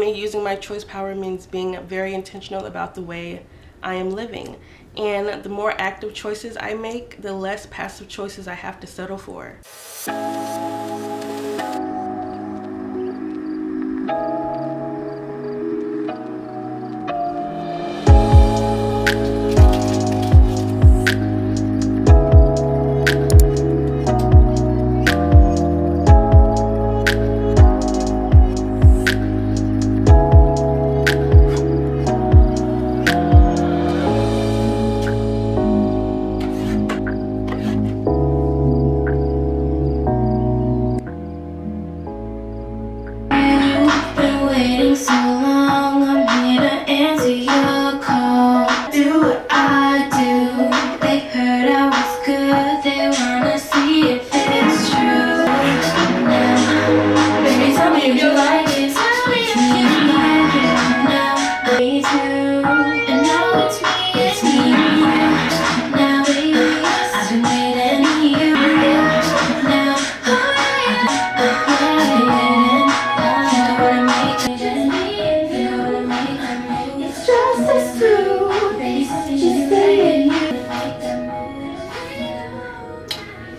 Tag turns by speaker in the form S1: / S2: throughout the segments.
S1: Me using my choice power means being very intentional about the way I am living. And the more active choices I make, the less passive choices I have to settle for.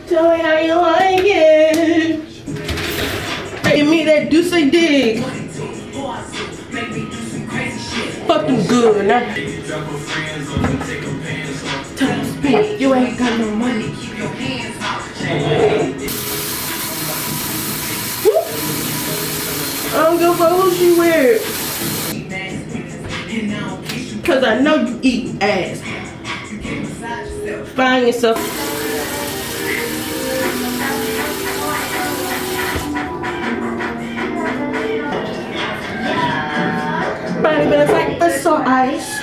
S1: Tell me how you like it. Give me that juicy dig. Fucking good. Now, time spent. You ain't got no money. I don't give a fuck who she wears. Cause I know you eat ass. Find yourself. Body been like the so ice.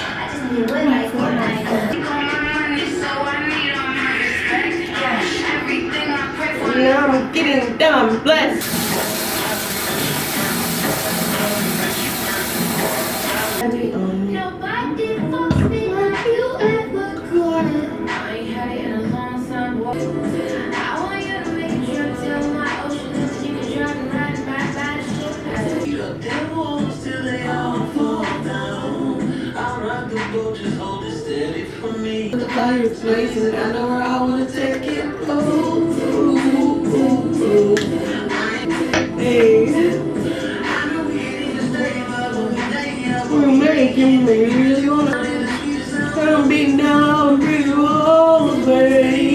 S1: Now I'm getting dumb, blessed. Nobody fucks me like you ever could. I ain't had it in a long time. I want you to make a trip to my ocean. You can drive and ride back by the ship. The devils till they all fall down. I'll rock the boat, just hold it steady for me. The fire's blazing, I know where I wanna take it. Hey. Making me really wanna I'm being down pretty all the way.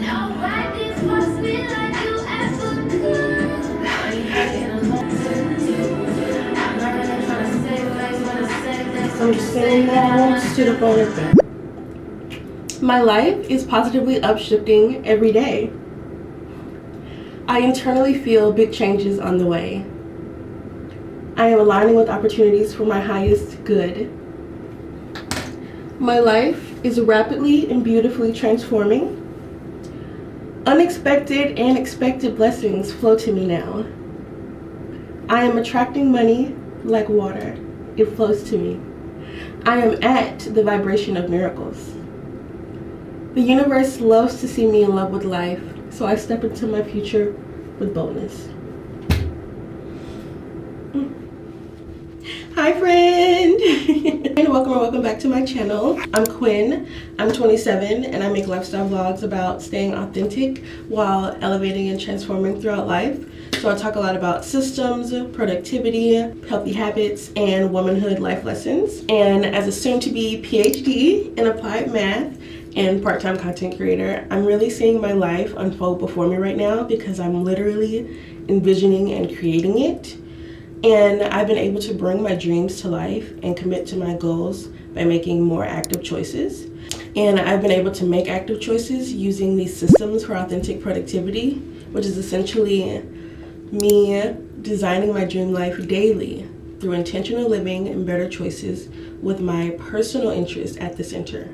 S1: Nobody fucks me like you ever could. I'm just saying that I won't sit up on it. My life is positively upshifting every day. I internally feel big changes on the way. I am aligning with opportunities for my highest good. My life is rapidly and beautifully transforming. Unexpected and expected blessings flow to me now. I am attracting money like water. It flows to me. I am at the vibration of miracles. The universe loves to see me in love with life, so I step into my future with boldness. Hi friend! And welcome back to my channel. I'm Quinn, I'm 27, and I make lifestyle vlogs about staying authentic while elevating and transforming throughout life. So I talk a lot about systems, productivity, healthy habits, and womanhood life lessons. And as a soon-to-be PhD in applied math and part-time content creator, I'm really seeing my life unfold before me right now because I'm literally envisioning and creating it. And I've been able to bring my dreams to life and commit to my goals by making more active choices. And I've been able to make active choices using these systems for authentic productivity, which is essentially me designing my dream life daily through intentional living and better choices with my personal interest at the center.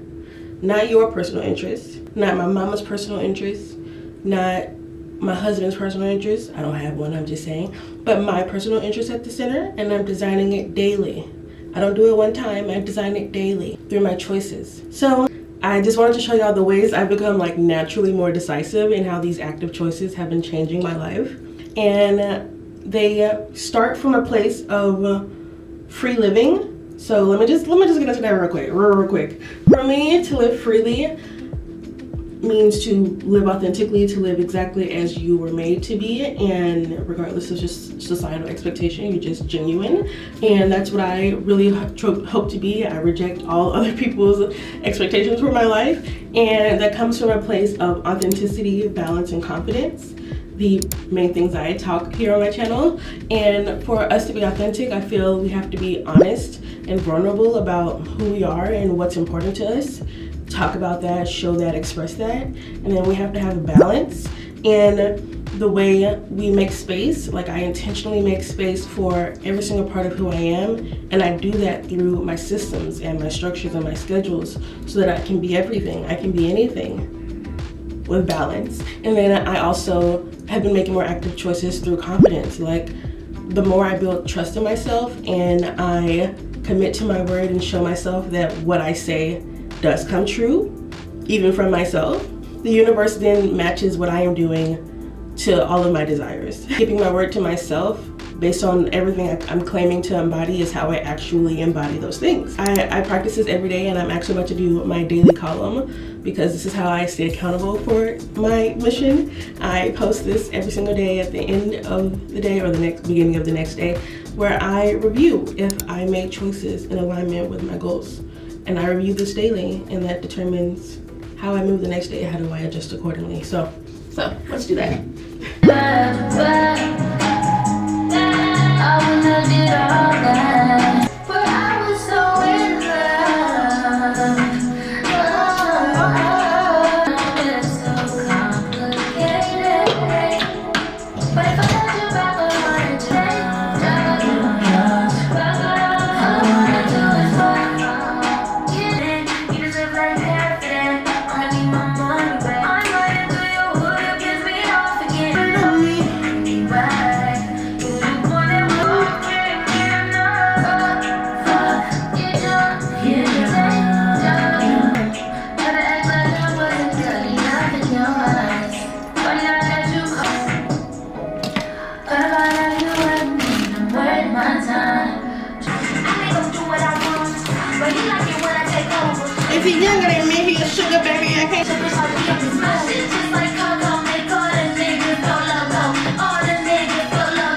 S1: Not your personal interest, not my mama's personal interest, not my husband's personal interest. I don't have one, I'm just saying. But my personal interest at the center, and I'm designing it daily. I don't do it one time, I design it daily through my choices. So I just wanted to show y'all the ways I've become like naturally more decisive and how these active choices have been changing my life. And they start from a place of free living. So let me just get into that real quick. For me, to live freely means to live authentically, to live exactly as you were made to be, and regardless of just societal expectation, you're just genuine. And that's what I really hope to be. I reject all other people's expectations for my life, and that comes from a place of authenticity, balance, and confidence, the main things I talk here on my channel. And for us to be authentic, I feel we have to be honest and vulnerable about who we are and what's important to us. Talk about that, show that, express that. And then we have to have a balance in the way we make space. Like, I intentionally make space for every single part of who I am, and I do that through my systems and my structures and my schedules, so that I can be everything. I can be anything with balance. And then I also have been making more active choices through confidence. Like, the more I build trust in myself and I commit to my word and show myself that what I say does come true, even from myself, the universe then matches what I am doing to all of my desires. Keeping my word to myself based on everything I'm claiming to embody is how I actually embody those things. I practice this every day, and I'm actually about to do my daily column because this is how I stay accountable for my mission. I post this every single day at the end of the day or the beginning of the next day, where I review if I make choices in alignment with my goals. And I review this daily, and that determines how I move the next day. How do I adjust accordingly? So let's do that. If he's younger than me, he a sugar baby. I can't.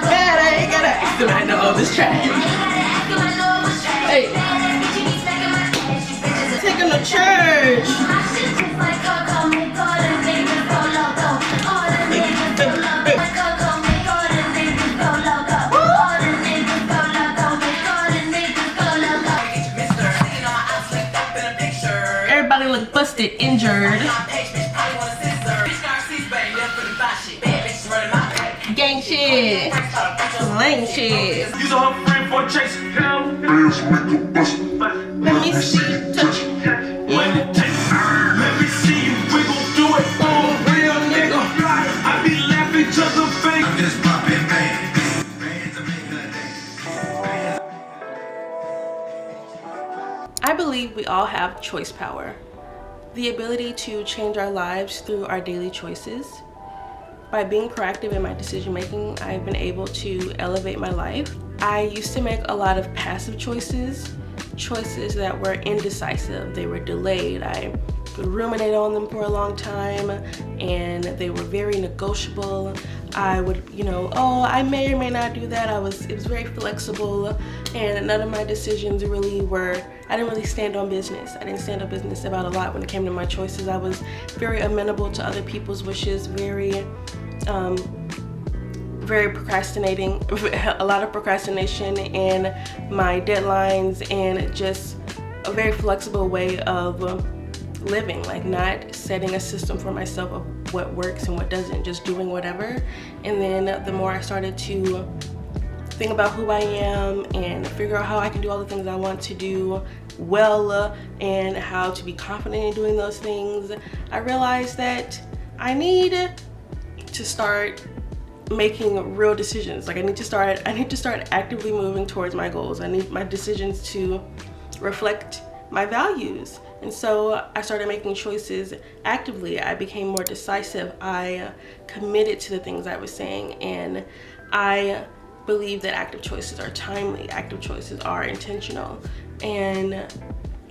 S1: I gotta ask him. I know this track. Hey, take him to church. Everybody look busted, injured. Gang shit. Lame shit. Let me see, touch. Let me see you wiggle, do it for real, nigga. I be laughing just a fake. I'm just popping, man. I believe we all have choice power, the ability to change our lives through our daily choices. By being proactive in my decision making, I've been able to elevate my life. I used to make a lot of passive choices that were indecisive. They were delayed. I would ruminate on them for a long time, and they were very negotiable. I would, I may or may not do that. It was very flexible, and none of my decisions really I didn't really stand on business. I didn't stand on business about a lot when it came to my choices. I was very amenable to other people's wishes, very procrastinating, a lot of procrastination in my deadlines, and just a very flexible way of living, like not setting a system for myself of what works and what doesn't, just doing whatever. And then the more I started to think about who I am and figure out how I can do all the things I want to do well, and how to be confident in doing those things, I realized that I need to start making real decisions. Like I need to start actively moving towards my goals. I need my decisions to reflect my values. And so I started making choices actively. I became more decisive. I committed to the things I was saying, and I believe that active choices are timely, active choices are intentional, and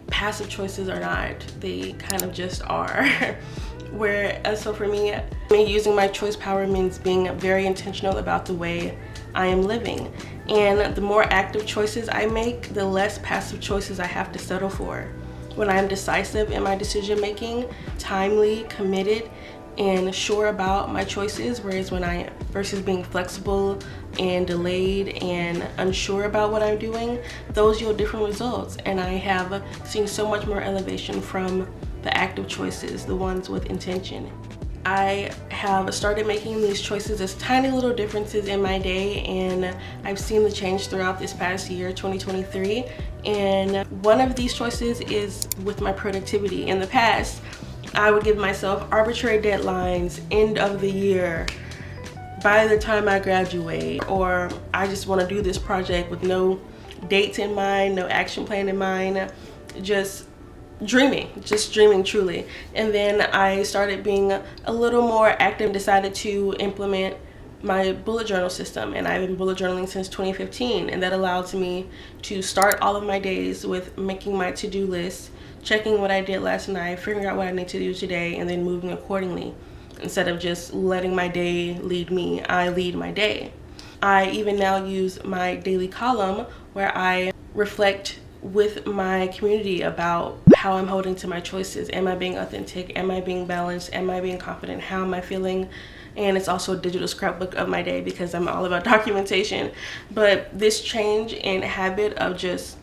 S1: passive choices are not. They kind of just are. So for me, using my choice power means being very intentional about the way I am living. And the more active choices I make, the less passive choices I have to settle for. When I am decisive in my decision making, timely, committed, and sure about my choices, versus being flexible and delayed and unsure about what I'm doing, those yield different results. And I have seen so much more elevation from the active choices, the ones with intention. I have started making these choices as tiny little differences in my day, and I've seen the change throughout this past year, 2023. And one of these choices is with my productivity. In the past, I would give myself arbitrary deadlines, end of the year, by the time I graduate, or I just want to do this project with no dates in mind, no action plan in mind, just dreaming truly. And then I started being a little more active and decided to implement my bullet journal system, and I've been bullet journaling since 2015, and that allows me to start all of my days with making my to-do list, checking what I did last night, figuring out what I need to do today, and then moving accordingly. Instead of just letting my day lead me, I lead my day. I even now use my daily column where I reflect with my community about how I'm holding to my choices. Am I being authentic? Am I being balanced? Am I being confident? How am I feeling? And it's also a digital scrapbook of my day because I'm all about documentation. But this change in habit of just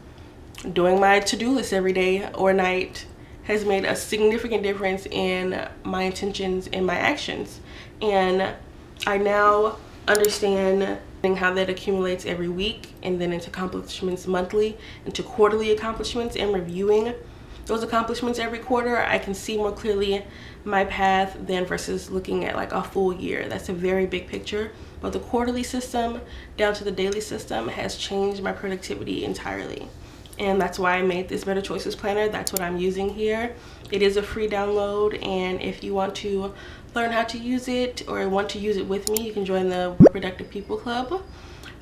S1: doing my to-do list every day or night has made a significant difference in my intentions and my actions. And I now understand how that accumulates every week, and then into accomplishments monthly, into quarterly accomplishments, and reviewing those accomplishments every quarter. I can see more clearly my path than versus looking at like a full year. That's a very big picture. But the quarterly system down to the daily system has changed my productivity entirely. And that's why I made this Better Choices Planner. That's what I'm using here. It is a free download, and if you want to learn how to use it or want to use it with me, you can join the WPP Club.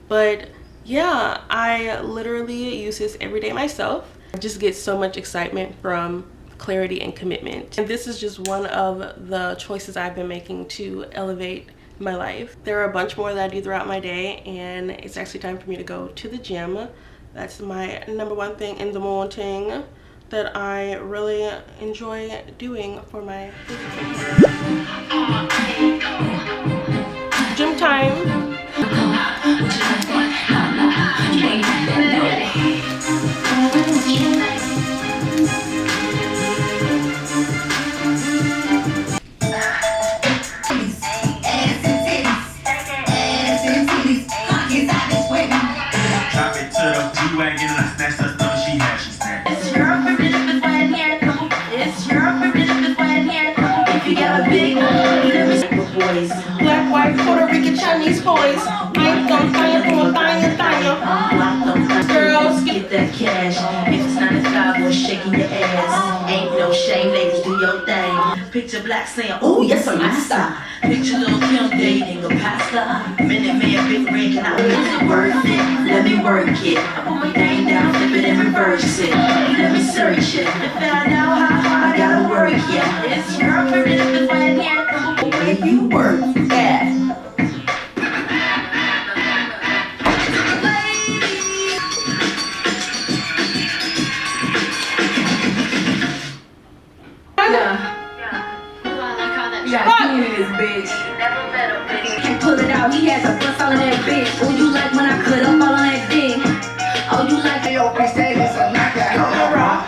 S1: But yeah, I literally use this every day myself. I just get so much excitement from clarity and commitment. And this is just one of the choices I've been making to elevate my life. There are a bunch more that I do throughout my day, and it's actually time for me to go to the gym. That's my number one thing in the morning that I really enjoy doing for my physical. Gym time. Black, white, Puerto Rican, Chinese boys. I don't find from a thing. Girls
S2: get that cash. If it's 95, boy, shaking your ass. Ain't no shame, ladies, do your thing. Picture black saying, oh yes, sir, master. Picture little Kim dating a pastor. Minute man, big red, can I make it worth it? Let me work it. I put my thing down, flip it and reverse it. Let me search it. To find out how hard I gotta work, yeah. It's your permission when where you work at.
S3: Bitch. Can't pull it out, he has a bust all of that bitch. Oh, you like when I cut up all on that dick. Oh, you like your bitch, say this or not that. Rock.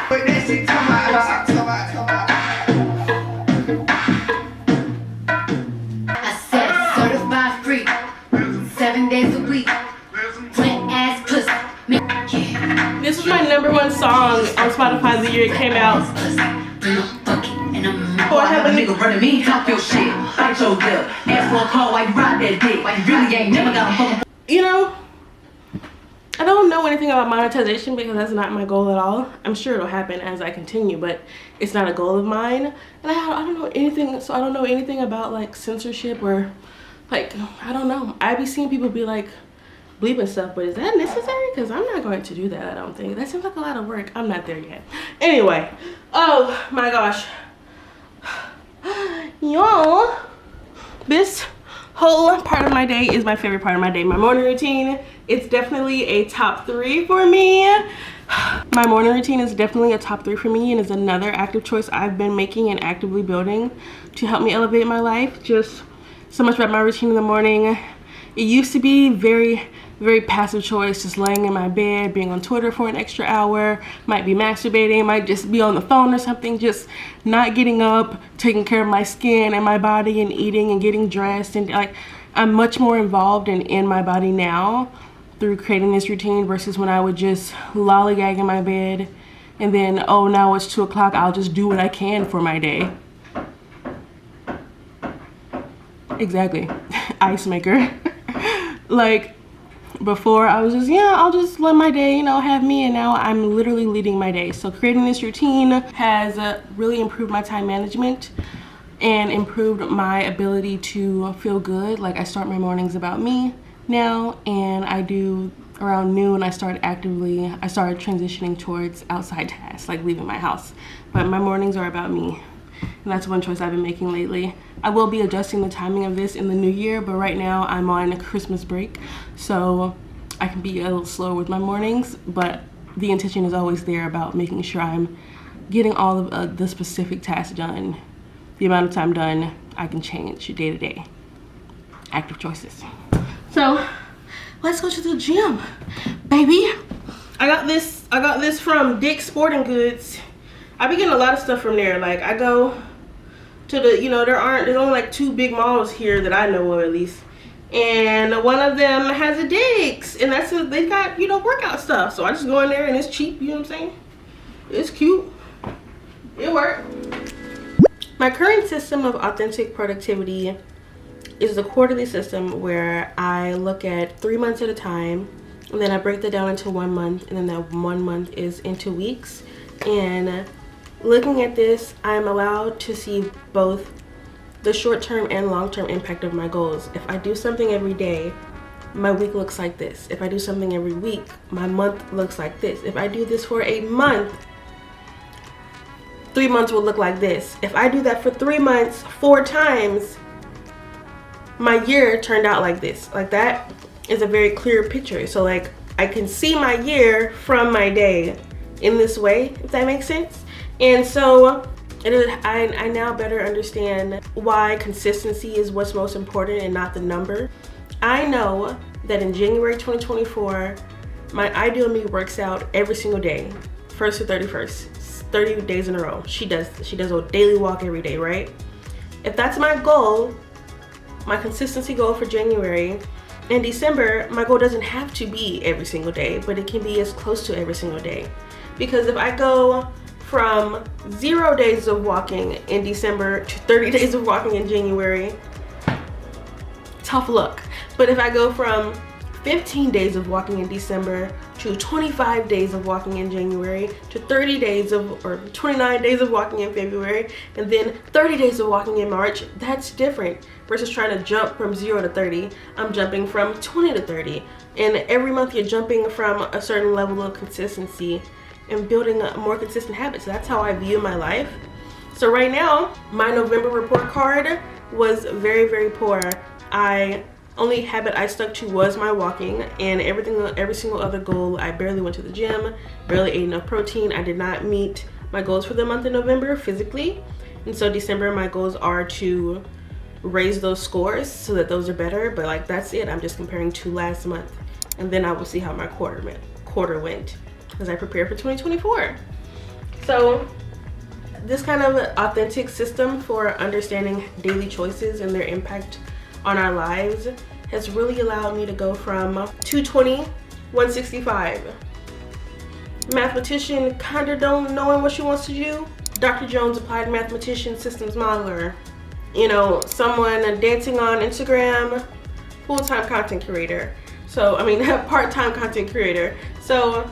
S3: But that shit come out. I said certified free, 7 days a week. Wet ass pussy.
S1: This was my number one song on Spotify the year it came out.
S2: Oh, I have a nigga running me, talk your shit, bite your lip, ask for a call while you ride that dick, like you really ain't never got a fucking.
S1: You know, I don't know anything about monetization because that's not my goal at all. I'm sure it'll happen as I continue, but it's not a goal of mine. And I don't know anything, so I don't know anything about like censorship or like, I don't know. I be seeing people be like bleeping stuff, but is that necessary? Because I'm not going to do that, I don't think. That seems like a lot of work. I'm not there yet. Anyway, oh my gosh. Y'all, this whole part of my day is my favorite part of my day. My morning routine, it's definitely a top 3 for me. My morning routine is definitely a top 3 for me and is another active choice I've been making and actively building to help me elevate my life. Just so much about my routine in the morning. It used to be very passive choice, just laying in my bed, being on Twitter for an extra hour, might be masturbating, might just be on the phone or something, just not getting up, taking care of my skin and my body and eating and getting dressed. And like, I'm much more involved and in my body now through creating this routine versus when I would just lollygag in my bed and then, oh, now it's 2 o'clock, I'll just do what I can for my day. Exactly. Ice maker. Like, before I was just, yeah, I'll just let my day, you know, have me, and now I'm literally leading my day. So creating this routine has really improved my time management and improved my ability to feel good. Like, I start my mornings about me now, and I do around noon I started transitioning towards outside tasks, like leaving my house. But my mornings are about me. And that's one choice I've been making lately. I will be adjusting the timing of this in the new year, but right now I'm on Christmas break, so I can be a little slow with my mornings, but the intention is always there about making sure I'm getting all of the specific tasks done. The amount of time done, I can change day to day. Active choices. So let's go to the gym, baby. I got this from Dick's Sporting Goods. I be getting a lot of stuff from there. Like, I go to the, you know, there's only like 2 big malls here that I know of at least. And one of them has a Dick's, and they got, you know, workout stuff. So I just go in there and it's cheap, you know what I'm saying? It's cute. It works. My current system of authentic productivity is the quarterly system where I look at 3 months at a time, and then I break that down into 1 month, and then that 1 month is into weeks. And looking at this, I'm allowed to see both the short-term and long-term impact of my goals. If I do something every day, my week looks like this. If I do something every week, my month looks like this. If I do this for a month, 3 months will look like this. If I do that for 3 months, 4 times, my year turned out like this. Like, that is a very clear picture. So like, I can see my year from my day in this way, if that makes sense. And so I now better understand why consistency is what's most important and not the number. I know that in January 2024, my ideal me works out every single day, 1st to 31st, 30 days in a row. She does a daily walk every day, right? If that's my goal, my consistency goal for January, in December, my goal doesn't have to be every single day, but it can be as close to every single day. Because if I go from 0 days of walking in December to 30 days of walking in January, tough luck. But if I go from 15 days of walking in December to 25 days of walking in January to 30 days or 29 days of walking in February, and then 30 days of walking in March, that's different versus trying to jump from 0 to 30. I'm jumping from 20 to 30. And every month you're jumping from a certain level of consistency and building a more consistent habits. That's how I view my life. So right now, my November report card was very poor. Only habit I stuck to was my walking, and every single other goal, I barely went to the gym, barely ate enough protein. I did not meet my goals for the month of November physically. And so December, my goals are to raise those scores so that those are better, but like, that's it. I'm just comparing to last month, and then I will see how my quarter went as I prepare for 2024. So this kind of authentic system for understanding daily choices and their impact on our lives has really allowed me to go from 220, 165. Mathematician, kinda don't knowing what she wants to do. Dr. Jones, applied mathematician, systems modeler. You know, someone dancing on Instagram, full-time content creator. So, I mean, part-time content creator. So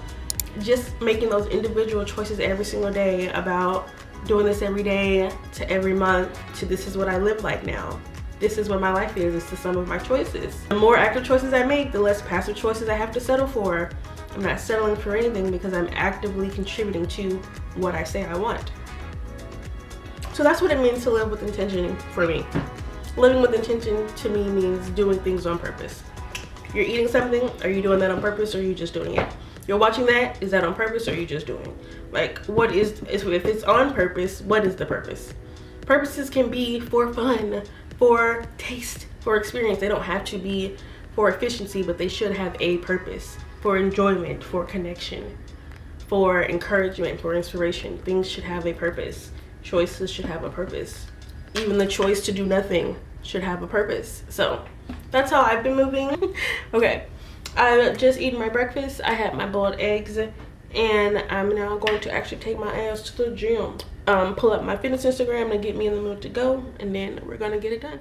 S1: just making those individual choices every single day about doing this every day to every month to this is what I live like now. This is what my life is. It's the sum of my choices. The more active choices I make, the less passive choices I have to settle for. I'm not settling for anything because I'm actively contributing to what I say I want. So that's what it means to live with intention for me. Living with intention to me means doing things on purpose. You're eating something, are you doing that on purpose or are you just doing it? You're watching that, is that on purpose or are you just doing? Like, what is, if it's on purpose, what is the purpose? Purposes can be for fun, for taste, for experience. They don't have to be for efficiency, but they should have a purpose. For enjoyment, for connection, for encouragement, for inspiration. Things should have a purpose. Choices should have a purpose. Even the choice to do nothing should have a purpose. So that's how I've been moving. Okay, I've just eaten my breakfast. I had my boiled eggs and I'm now going to actually take my ass to the gym. Pull up my fitness Instagram to get me in the mood to go, and then we're gonna get it done.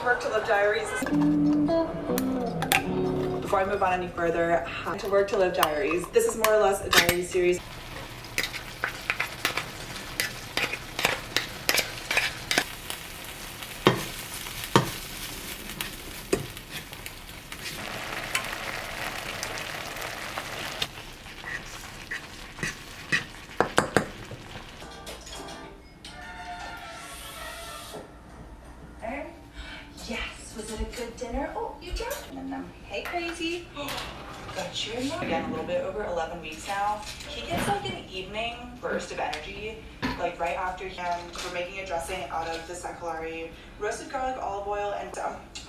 S4: Work to Live Diaries. Before I move on any further, how to Work to Live Diaries. This is more or less a diary series. Yes, was it a good dinner? Oh, you dropped them. Hey, crazy. Got your mom. Again, a little bit over 11 weeks now. He gets like an evening burst of energy, like right after we're making a dressing out of the secolari, roasted garlic, olive oil, and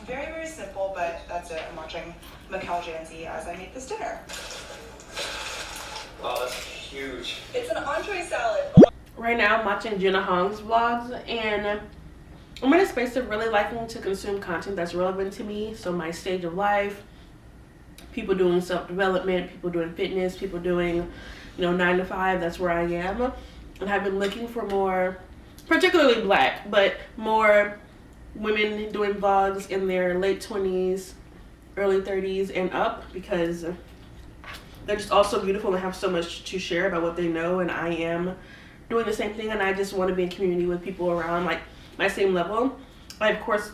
S4: very, very simple, but that's it. I'm watching Mikkel Janzi as I make this dinner.
S5: Wow, that's huge.
S4: It's an entree salad.
S1: Right now, I'm watching Jenna Hong's vlogs, and I'm in a space of really liking to consume content that's relevant to me. So my stage of life, people doing self-development, people doing fitness, people doing, 9 to 5, that's where I am. And I've been looking for more, particularly Black, but more women doing vlogs in their late 20s, early 30s and up, because they're just all so beautiful and have so much to share about what they know, and I am doing the same thing, and I just want to be in community with people around like my same level. I of course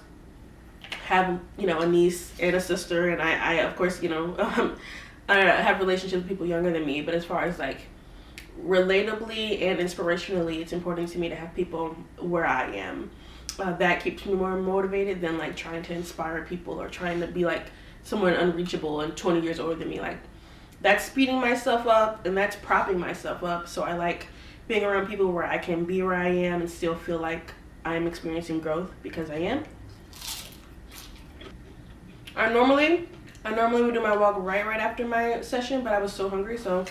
S1: have, you know, a niece and a sister, and I of course, you know, I have relationships with people younger than me, but as far as like relatably and inspirationally, it's important to me to have people where I am. That keeps me more motivated than like trying to inspire people or trying to be like someone unreachable and 20 years older than me. Like, that's speeding myself up and that's propping myself up. So I like being around people where I can be where I am and still feel like I'm experiencing growth, because I am. I normally would do my walk right after my session, but I was so hungry, so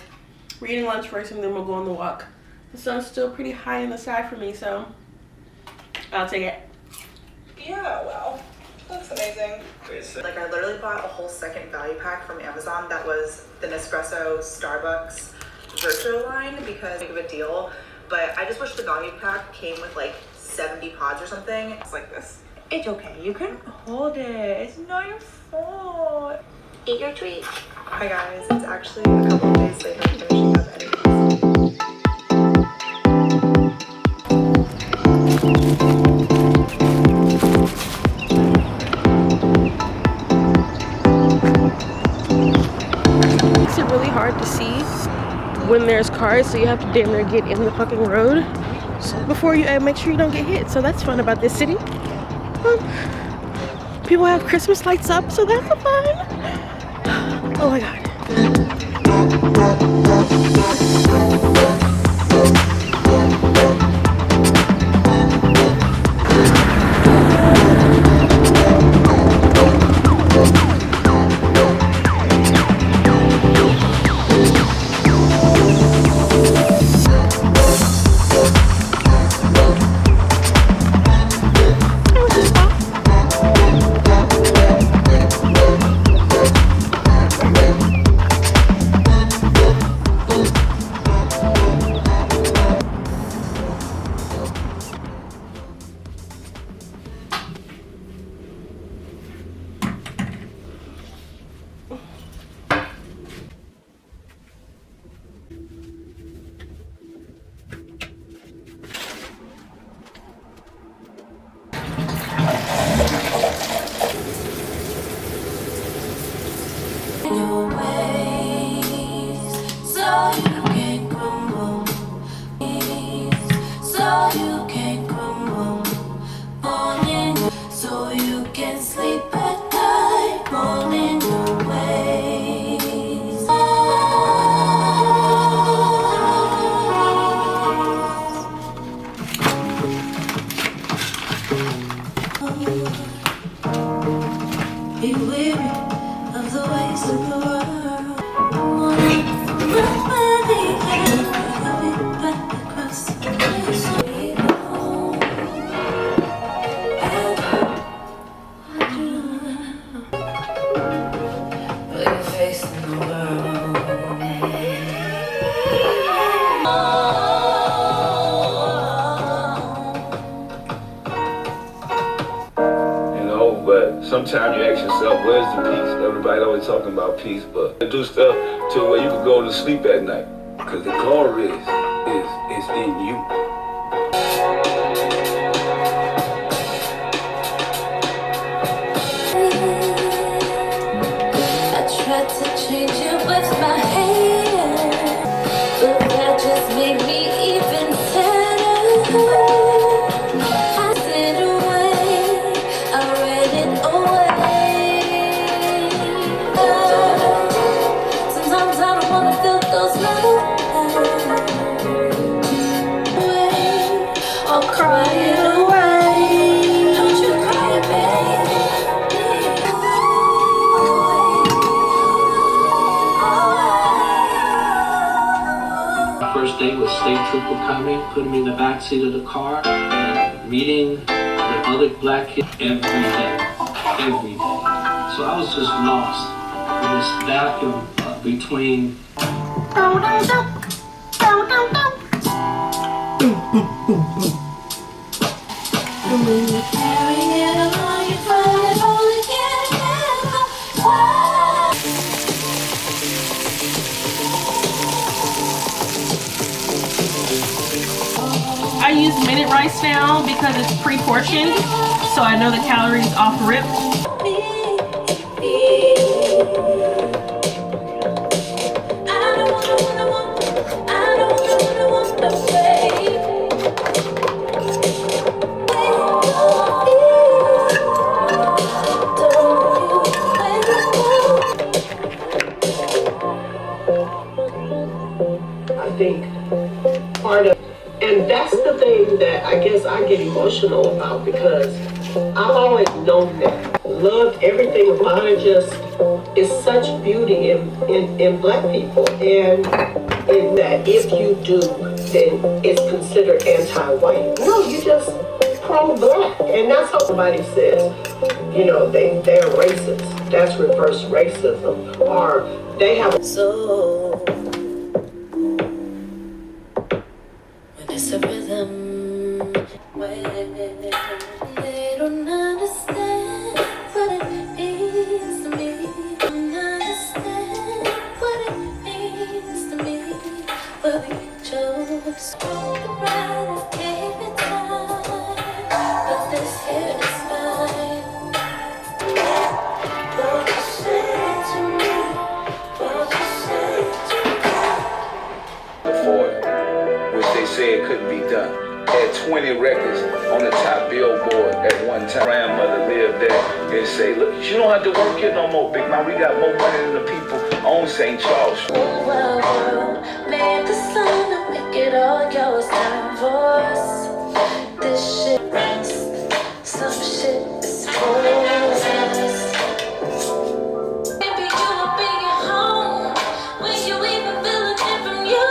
S1: we're eating lunch first and then we'll go on the walk. The sun's still pretty high in the sky for me, so I'll take it.
S4: Yeah, well, looks amazing. Like, I literally bought a whole second value pack from Amazon that was the Nespresso Starbucks Virtual line because it's a big of a deal. But I just wish the value pack came with like 70 pods or something. It's like this. It's okay, you can hold it. It's not your fault. Eat your treat. Hi guys, it's actually a couple of days later finishing up editing.
S1: Makes it really hard to see when there's cars, so you have to damn near get in the fucking road before you make sure you don't get hit. So that's fun about this city. People have Christmas lights up, so that's fun. Oh my god.
S2: Be weary of the ways of the world. Put your face in the world.
S5: But sometimes you ask yourself, where's the peace? Everybody always talking about peace, but do stuff to where you can go to sleep at night. Because the glory is in you.
S2: I tried to change it with my hand, but that just made me even sadder. I said away, I read it away. Sometimes I don't wanna feel those love or cry it away. Don't you cry it, baby.
S6: First date was state trooper coming, putting me in the back seat of the car, and meeting the other black kids every day. So I was just lost in this vacuum between.
S1: I use minute rice now because it's pre-portioned, so I know the calories off rip.
S7: I think part of, and that's the thing that I guess I get emotional about, because I've always known that, loved everything about it. Just is such beauty in black people, and in that if you do, then it's considered anti-white. No, you just pro-black, and that's how somebody says, you know, they're racist. That's reverse racism, or they have.
S2: So when it's a rhythm, when they don't understand what it means to me, don't understand what it means to me, but we chose to the right every time, but this here is mine. What you say to me, what you say to me.
S5: For it, which they said couldn't be done. Had 20 records on the top billboard at one time. Grandmother lived there and say, look, you don't have to work here no more, Big Man. We got more money than the people on St. Charles.
S2: Whole wide world made the sun to make it all yours. Time for us. This shit rust. Some shit is for us. Maybe you'll be at home when you even feel a different you.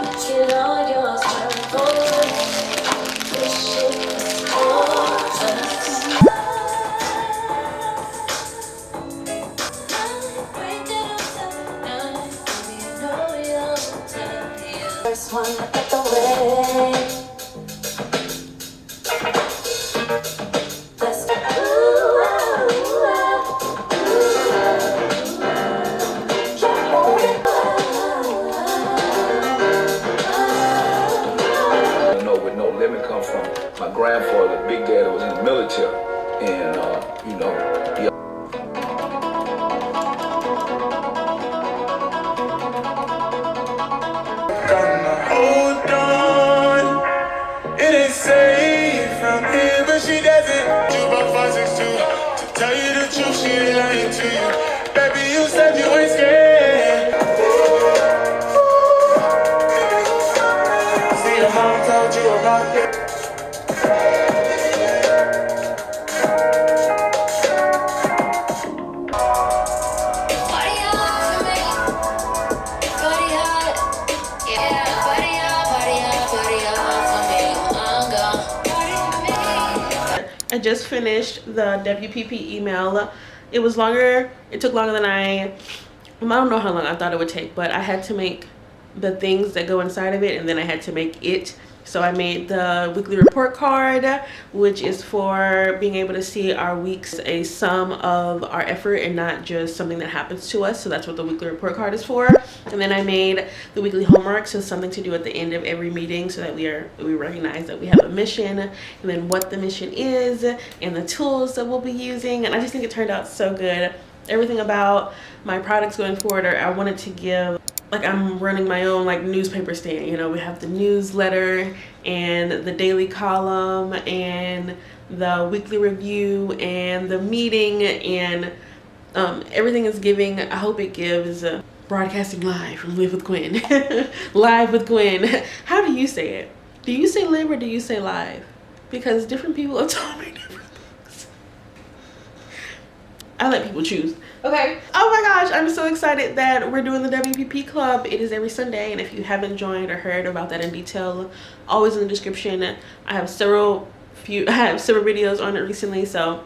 S2: Make it all yours. Time for us. This shit is for us. First one at the wedding. Let's go.
S5: I don't know where no limit come from. My grandfather, Big Daddy, was in the military, and you know, he
S8: Hold on, it ain't safe from here, but she doesn't. You about 5'6" to tell you the truth, she ain't lying to you. Baby, you said you ain't scared. See, your mom told you about it.
S1: I just finished the WPP email. It was longer. It took longer than I don't know how long I thought it would take, but I had to make the things that go inside of it, and then I had to make it. So I made the weekly report card, which is for being able to see our weeks, a sum of our effort and not just something that happens to us. So that's what the weekly report card is for. And then I made the weekly homework, so something to do at the end of every meeting, so that we recognize that we have a mission, and then what the mission is and the tools that we'll be using. And I just think it turned out so good. Everything about my products going forward, I wanted to give, like, I'm running my own like newspaper stand. You know, we have the newsletter and the daily column and the weekly review and the meeting, and everything is giving. I hope it gives broadcasting live from Live with Quinn. Live with Quinn. How do you say it? Do you say live or do you say live? Because different people have told me different things. I let people choose. Okay. Oh my gosh, I'm so excited that we're doing the WPP Club. It is every Sunday, and if you haven't joined or heard about that in detail, always in the description. I have several videos on it recently, so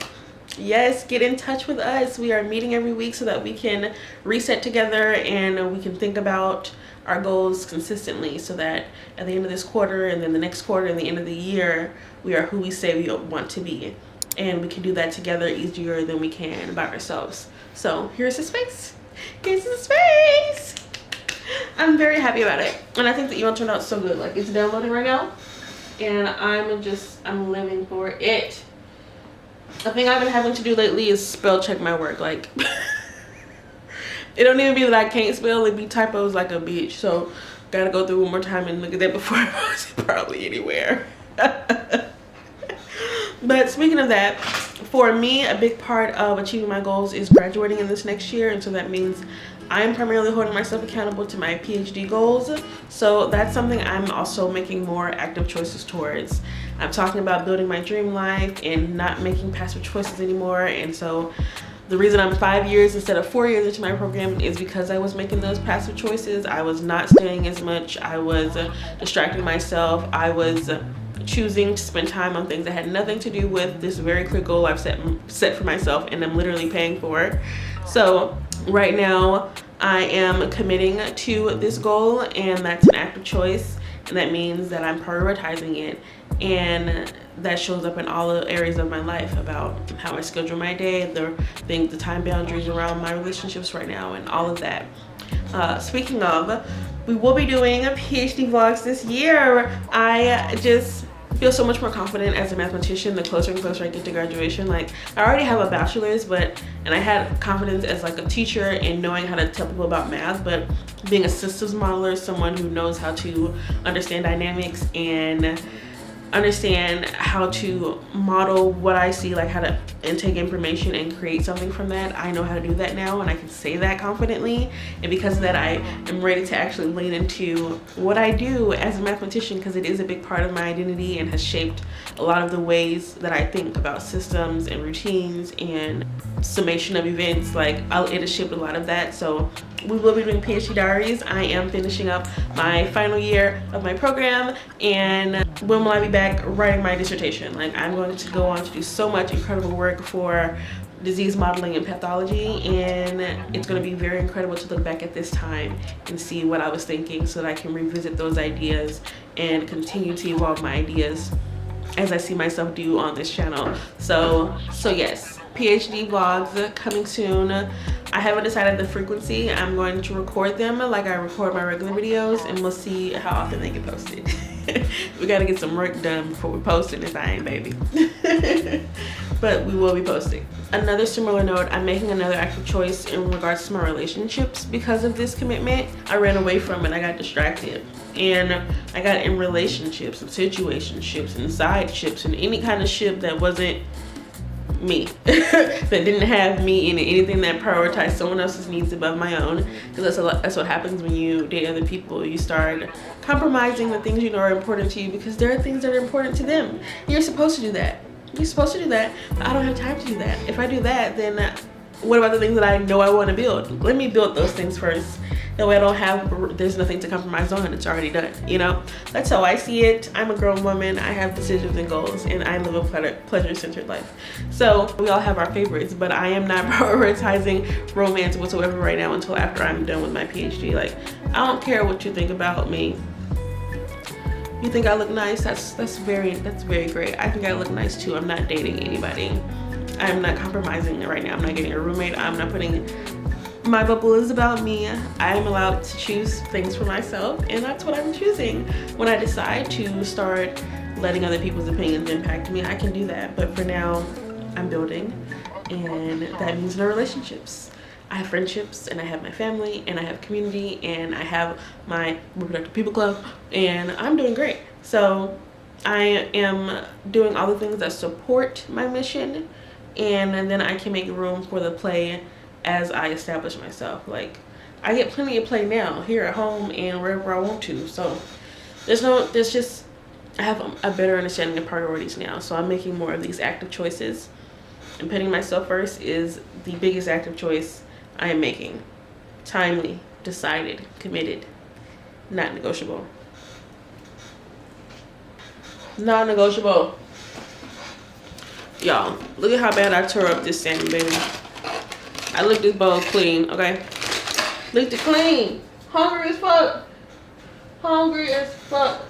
S1: yes, get in touch with us. We are meeting every week so that we can reset together and we can think about our goals consistently, so that at the end of this quarter and then the next quarter and the end of the year, we are who we say we want to be. And we can do that together easier than we can by ourselves. So here's the space. Here's the space. I'm very happy about it. And I think the email turned out so good. Like, it's downloading right now. And I'm living for it. The thing I've been having to do lately is spell check my work. Like, it don't even be that I can't spell, it be typos like a bitch. So, gotta go through one more time and look at that before I post it probably anywhere. But speaking of that, for me, a big part of achieving my goals is graduating in this next year. And so that means I'm primarily holding myself accountable to my PhD goals. So that's something I'm also making more active choices towards. I'm talking about building my dream life and not making passive choices anymore. And so the reason I'm 5 years instead of 4 years into my program is because I was making those passive choices. I was not studying as much. I was distracting myself. I was choosing to spend time on things that had nothing to do with this very clear goal I've set for myself, and I'm literally paying for. So right now I am committing to this goal, and that's an active choice, and that means that I'm prioritizing it, and that shows up in all the areas of my life, about how I schedule my day, the time boundaries around my relationships right now, and all of that. Speaking of, we will be doing PhD vlogs this year. I just feel so much more confident as a mathematician the closer and closer I get to graduation. Like, I already have a bachelor's, and I had confidence as like a teacher in knowing how to tell people about math, but being a systems modeler, someone who knows how to understand dynamics and understand how to model what I see, like how to intake information and create something from that. I know how to do that now, and I can say that confidently. And because of that, I am ready to actually lean into what I do as a mathematician, because it is a big part of my identity and has shaped a lot of the ways that I think about systems and routines and summation of events. Like, it has shaped a lot of that. So we will be doing PhD diaries. I am finishing up my final year of my program, and when will I be back writing my dissertation? Like, I'm going to go on to do so much incredible work for disease modeling and pathology, and it's going to be very incredible to look back at this time and see what I was thinking, so that I can revisit those ideas and continue to evolve my ideas as I see myself do on this channel. So yes, PhD vlogs coming soon. I haven't decided the frequency. I'm going to record them like I record my regular videos, and we'll see how often they get posted. We gotta get some work done before we post it, if I ain't, baby. But we will be posting. Another similar note, I'm making another active choice in regards to my relationships. Because of this commitment, I ran away from it. I got distracted, and I got in relationships and situationships and side ships and any kind of ship that wasn't me, that didn't have me in it, anything that prioritized someone else's needs above my own. Because that's what happens when you date other people. You start compromising the things you know are important to you, because there are things that are important to them. You're supposed to do that. You're supposed to do that, but I don't have time to do that. If I do that, then what about the things that I know I want to build? Let me build those things first. That way there's nothing to compromise on. It's already done, you know? That's how I see it. I'm a grown woman. I have decisions and goals, and I live a pleasure-centered life. So we all have our favorites, but I am not prioritizing romance whatsoever right now until after I'm done with my PhD. Like, I don't care what you think about me. You think I look nice? That's very great. I think I look nice too. I'm not dating anybody. I'm not compromising right now. I'm not getting a roommate. I'm not putting, my bubble is about me. I am allowed to choose things for myself, and that's what I'm choosing. When I decide to start letting other people's opinions impact me, I can do that. But for now, I'm building, and that means no relationships. I have friendships, and I have my family, and I have community, and I have my WPP Club, and I'm doing great. So I am doing all the things that support my mission, and then I can make room for the play as I establish myself. Like, I get plenty of play now, here at home and wherever I want to. So I have a better understanding of priorities now. So I'm making more of these active choices, and putting myself first is the biggest active choice I am making. Timely, decided, committed, not negotiable. Non-negotiable. Y'all, look at how bad I tore up this salmon, baby. I licked this bowl clean, okay? Licked it clean. Hungry as fuck. Hungry as fuck.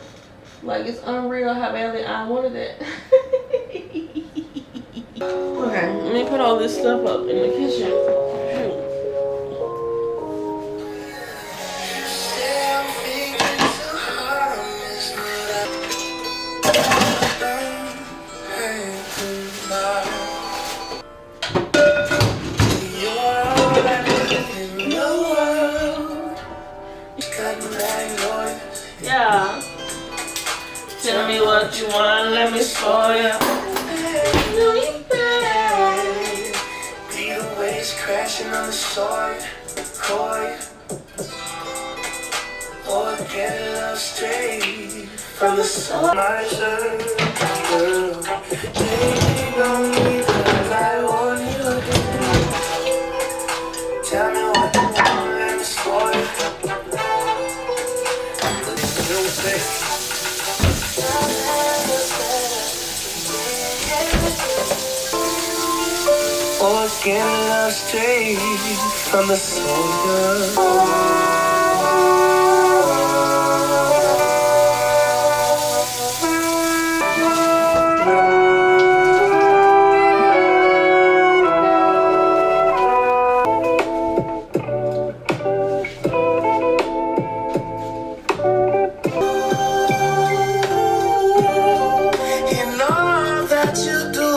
S1: Like, it's unreal how badly I wanted it. Okay, let me put all this stuff up in the kitchen. Tell me what you want, let me spoil ya.
S8: Be the waves crashing on the shore, core. Or get it love straight from the soul. My shirt, girl. Baby, don't leave the light on you. Tell me what you want, let me spoil it. Or get love straight from the soul. In all that you do,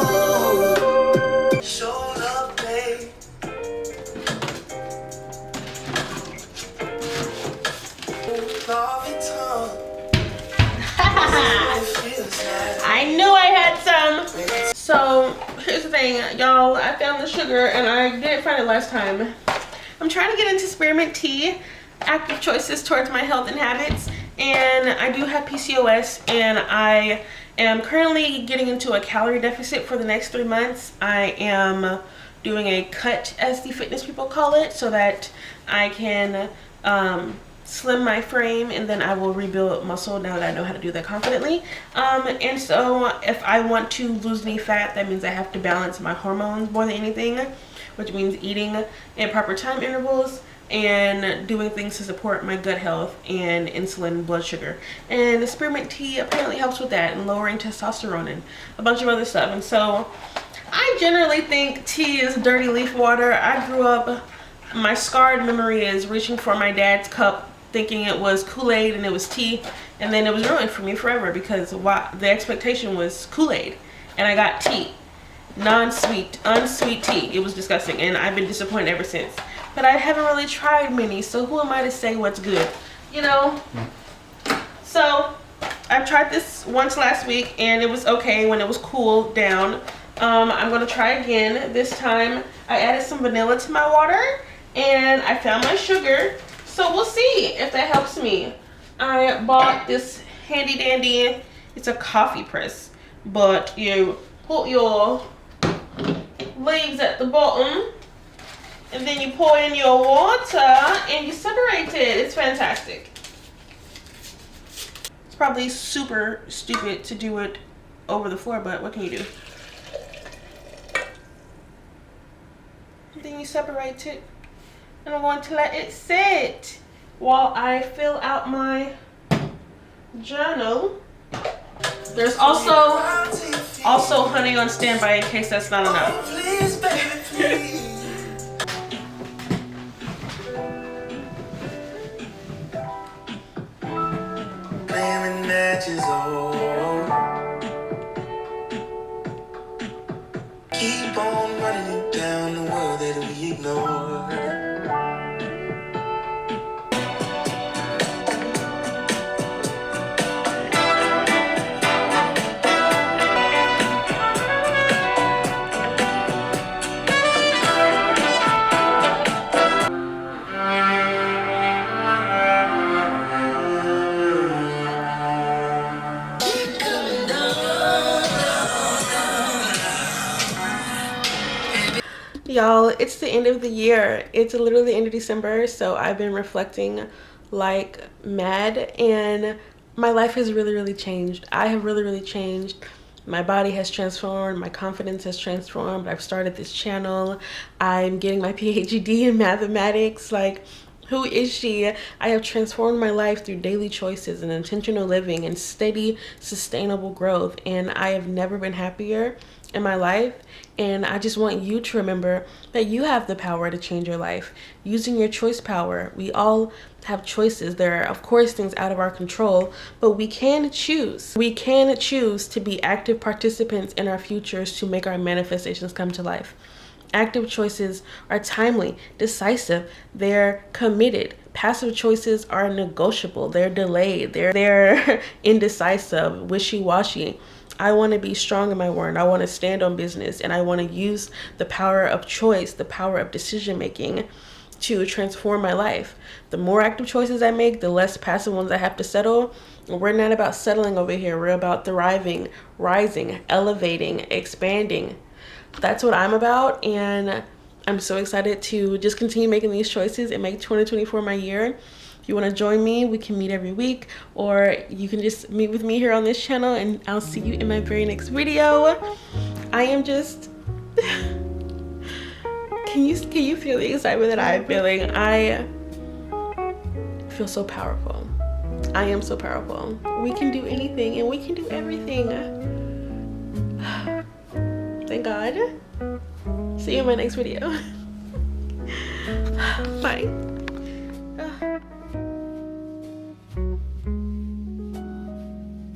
S8: show love, babe.
S1: I knew I had some. So here's the thing, y'all. I found the sugar and I didn't find it last time. I'm trying to get into spearmint tea, active choices towards my health and habits, and I do have PCOS, and I am currently getting into a calorie deficit for the next 3 months. I am doing a cut, as the fitness people call it, so that I can slim my frame, and then I will rebuild muscle now that I know how to do that confidently. And so if I want to lose any fat, that means I have to balance my hormones more than anything, which means eating at proper time intervals and doing things to support my gut health and insulin and blood sugar. And the spearmint tea apparently helps with that, and lowering testosterone and a bunch of other stuff. And so I generally think tea is dirty leaf water. I grew up, my scarred memory is reaching for my dad's cup thinking it was Kool-Aid and it was tea, and then it was ruined for me forever because the expectation was Kool-Aid and I got tea, non-sweet, unsweet tea. It was disgusting, and I've been disappointed ever since. But I haven't really tried many, so who am I to say what's good, you know? So I tried this once last week and it was okay when it was cooled down. I'm gonna try again. This time I added some vanilla to my water and I found my sugar. So we'll see if that helps me. I bought this handy dandy, it's a coffee press, but you put your leaves at the bottom and then you pour in your water and you separate it. It's fantastic. It's probably super stupid to do it over the floor, but what can you do? And then you separate it. And I'm going to let it sit while I fill out my journal. There's also honey on standby in case that's not enough.
S8: Please, baby, please. Flaming matches, oh. Keep on running it down the world that we ignore.
S1: Y'all, it's the end of the year. It's literally the end of December, so I've been reflecting like mad, and my life has really changed. I have really changed. My body has transformed, my confidence has transformed. I've started this channel. I'm getting my PhD in mathematics. Like, who is she? I have transformed my life through daily choices and intentional living and steady, sustainable growth, and I have never been happier in my life. And I just want you to remember that you have the power to change your life using your choice power. We all have choices. There are, of course, things out of our control, but we can choose. We can choose to be active participants in our futures to make our manifestations come to life. Active choices are timely, decisive, they're committed. Passive choices are negotiable, they're delayed, they're indecisive, wishy-washy. I want to be strong in my word. I want to stand on business, and I want to use the power of choice, the power of decision making to transform my life. The more active choices I make, the less passive ones I have to settle. We're not about settling over here. We're about thriving, rising, elevating, expanding. That's what I'm about, and I'm so excited to just continue making these choices and make 2024 my year. If you want to join me, we can meet every week, or you can just meet with me here on this channel, and I'll see you in my very next video. I am just can you feel the excitement that I'm feeling? I feel so powerful. I am so powerful. We can do anything and we can do everything. Thank God. See you in my next video. Bye.